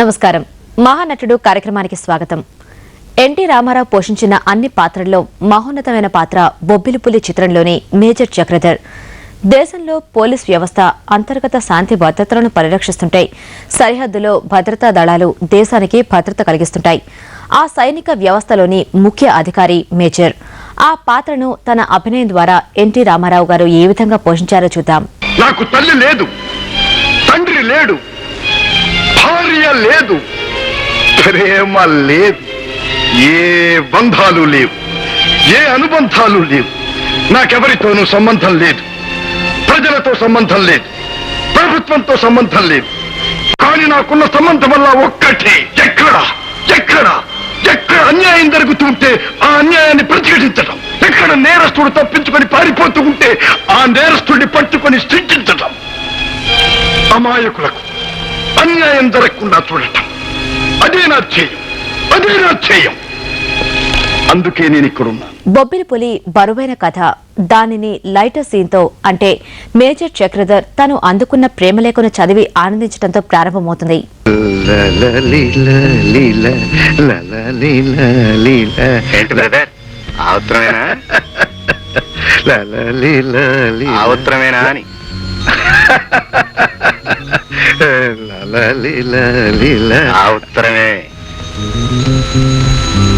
నమస్కారం. మహానటుడు కార్యక్రమానికి స్వాగతం. ఎన్టీ రామారావు పోషించిన అన్ని పాత్రల్లో మహోన్నతమైన పాత్ర బొబ్బిలిపులి చిత్రంలోని మేజర్ చక్రధర్. దేశంలో పోలీస్ వ్యవస్థ అంతర్గత శాంతి భద్రతలను పరిరక్షిస్తుంటే సరిహద్దులో భద్రతా దళాలు దేశానికి భద్రత కలిగిస్తుంటాయి. ఆ సైనిక వ్యవస్థలోని ముఖ్య అధికారి మేజర్. ఆ పాత్రను తన అభినయం ద్వారా ఎన్టీ రామారావు గారు ఏ విధంగా పోషించారో చూద్దాం. నాకు తల్లి లేదు, తండ్రి లేడు, భార్య లేదు, ప్రేమ లేదు, ఏ బంధాలు లేవు, ఏ అనుబంధాలు లేవు. నాకెవరితోనూ సంబంధం లేదు, ప్రజలతో సంబంధం లేదు, ప్రభుత్వంతో సంబంధం లేదు. కానీ నాకున్న సంబంధం వల్ల ఒక్కటే, ఎక్కడ ఎక్కడ ఎక్కడ అన్యాయం జరుగుతుంటే ఆ అన్యాయాన్ని ప్రతిఘటించడం, ఎక్కడ నేరస్తుడు తప్పించుకొని పారిపోతూ ఉంటే ఆ నేరస్తుడిని పట్టుకొని శిక్షించడం, అమాయకులకు అన్యాయం జరగకుండా చూడటం, అదే నా ధ్యేయం, అదే నా ధ్యేయం. అందుకే నేను ఇక్కడున్నా. బొబ్బిలిపులి బరువైన కథ. దానిని లైటర్ సీన్తో అంటే మేజర్ చక్రధర్ తను అందుకున్న ప్రేమలేఖను చదివి ఆనందించడంతో ప్రారంభమవుతుంది.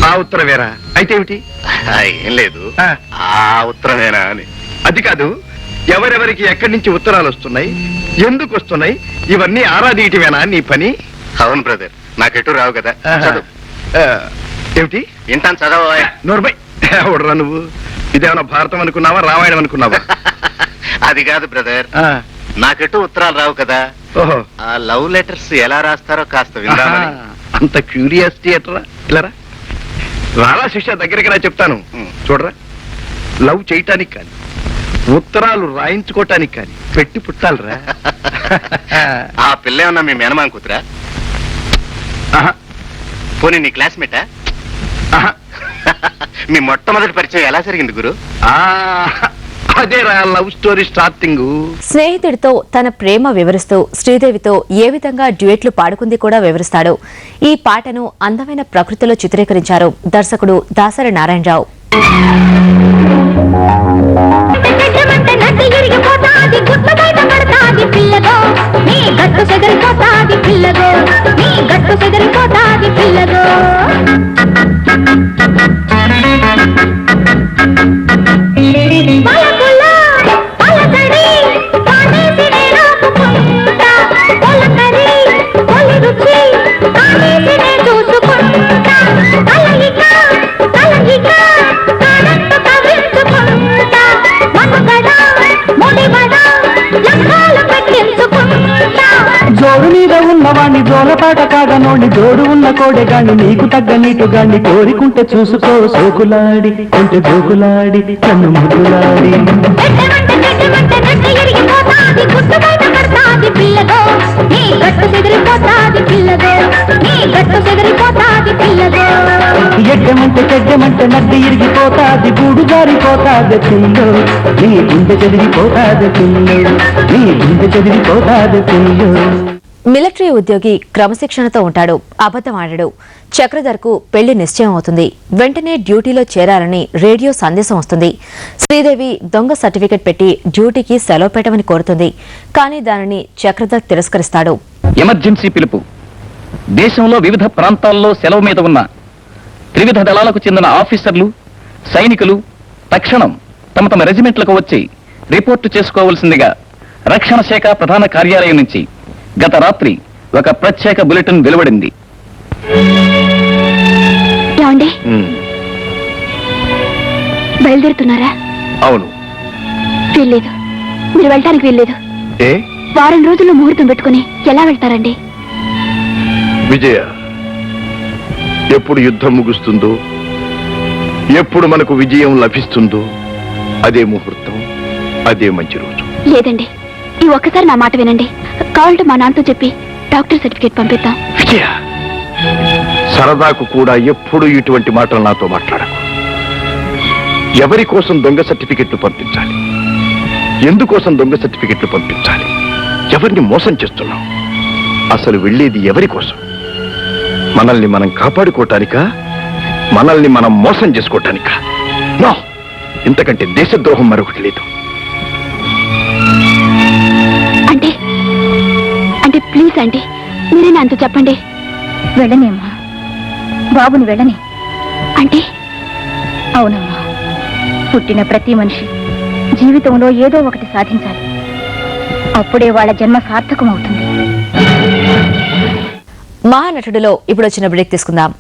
ఆ ఉత్తరమేరా అయితే ఏమిటి? ఏం లేదు, ఆ ఉత్తరమేనా అని. అది కాదు, ఎవరెవరికి ఎక్కడి నుంచి ఉత్తరాలు వస్తున్నాయి, ఎందుకు వస్తున్నాయి, ఇవన్నీ ఆరాధీయటమేనా నీ పని? అవును బ్రదర్, నాకెటు రావు కదా. చదువు. ఏమిటి? వింటాను, చదవ. నోర్బై, ఎవడరా నువ్వు? ఇదేమన్నా భారతం అనుకున్నావా, రామాయణం అనుకున్నావా? అది కాదు బ్రదర్, నాకెటు ఉత్తరాలు రావు కదా. ఓహో, ఆ లవ్ లెటర్స్ ఎలా రాస్తారో కాస్త విందామని. అంత క్యూరియాసిటీ ఎట్రా? ఇలారా, రాలా శిష్య, దగ్గరికి రా చెప్తాను. చూడరా, లవ్ చేయటానికి కానీ ఉత్తరాలు రాయించుకోవటానికి కానీ పెట్టి పుట్టాలరా. ఆ పిల్ల ఏమన్నా మీ మేనమామ కూతురా? పోనీ నీ క్లాస్మేటా? మీ మొట్టమొదటి పరిచయం ఎలా జరిగింది గురు? అదేరా లవ్ స్టోరీ స్టార్టింగ్. స్నేహితుడితో తన ప్రేమ వివరిస్తూ శ్రీదేవితో ఏ విధంగా డ్యూయెట్లు పాడుకుంది కూడా వివరిస్తాడు. ఈ పాటను అందమైన ప్రకృతిలో చిత్రీకరించారు దర్శకుడు దాసరి నారాయణరావు. జోడు మీద ఉన్నవాణ్ణి జోలపాట కాగనోని, జోడు ఉన్న కోడెగాని నీకు తగ్గ నీటుగాన్ని, కోరికుంటే చూసుకో సోకులాడి కొంటే జోకులాడి కన్ను ముద్దులాడి. ఎడ్డమంటే చెడ్డమంటే నడ్డి ఇరిగిపోతాది, గూడు జారిపోతాది పిల్లు, నీ గుండె చెదిరిపోతాది పిల్లు, నీ గుండె చెదిరిపోతాది పిల్లు. మిలిటరీ ఉద్యోగి క్రమశిక్షణతో ఉంటాడు, అబద్ధం ఆడాడు. చక్రధర్కు పెళ్లి నిశ్చయం అవుతుంది. వెంటనే డ్యూటీలో చేరాలని రేడియో సందేశం వస్తుంది. శ్రీదేవి దొంగ సర్టిఫికెట్ పెట్టి డ్యూటీకి సెలవు పెట్టమని కోరుతుంది. కానీ దానిని చక్రధర్ తిరస్కరిస్తాడు. ఎమర్జెన్సీ పిలుపు. దేశంలో వివిధ ప్రాంతాల్లో సెలవు మీద ఉన్న త్రివిధ దళాలకు చెందిన ఆఫీసర్లు, సైనికులు తక్షణం తమ తమ రెజిమెంట్లకు వచ్చి రిపోర్టు చేసుకోవాల్సిందిగా రక్షణ శాఖ ప్రధాన కార్యాలయం నుంచి గత రాత్రి ఒక ప్రత్యేక బులెటిన్ వెలువడింది. బయలుదేరుతున్నారా? అవును. వీల్లేదు, మీరు వెళ్ళటానికి వీల్లేదు. వారం రోజుల్లో ముహూర్తం పెట్టుకుని ఎలా వెళ్తారండి? విజయ, ఎప్పుడు యుద్ధం ముగుస్తుందో, ఎప్పుడు మనకు విజయం లభిస్తుందో అదే ముహూర్తం, అదే మంచి రోజు. లేదండి, ఈ ఒక్కసారి నా మాట వినండి. కావాలంటే మా నాన్నతో చెప్పి డాక్టర్ సర్టిఫికేట్ పంపిద్దాం. విజయ, సరదాకు కూడా ఎప్పుడు ఇటువంటి మాటలు నాతో మాట్లాడకు. ఎవరి కోసం దొంగ సర్టిఫికెట్లు పంపించాలి, ఎందుకోసం దొంగ సర్టిఫికెట్లు పంపించాలి, ఎవరిని మోసం చేస్తున్నావు, అసలు వెళ్ళేది ఎవరి కోసం? మనల్ని మనం కాపాడుకోవటానికా, మనల్ని మనం మోసం చేసుకోవటానికా? నో, ఇంతకంటే దేశద్రోహం మరొకటి లేదు. అంటే అంటే ప్లీజ్ అండి, మీరే నాతో చెప్పండి. వెళ్ళనేమ్మా, బాబుని వెళ్ళని. అంటే అవునమ్మా, పుట్టిన ప్రతి మనిషి జీవితంలో ఏదో ఒకటి సాధించాలి. అప్పుడే వాళ్ళ జన్మ సార్థకం అవుతుంది. మహానటుడిలో ఇప్పుడు వచ్చిన బ్రేక్ తీసుకుందాం.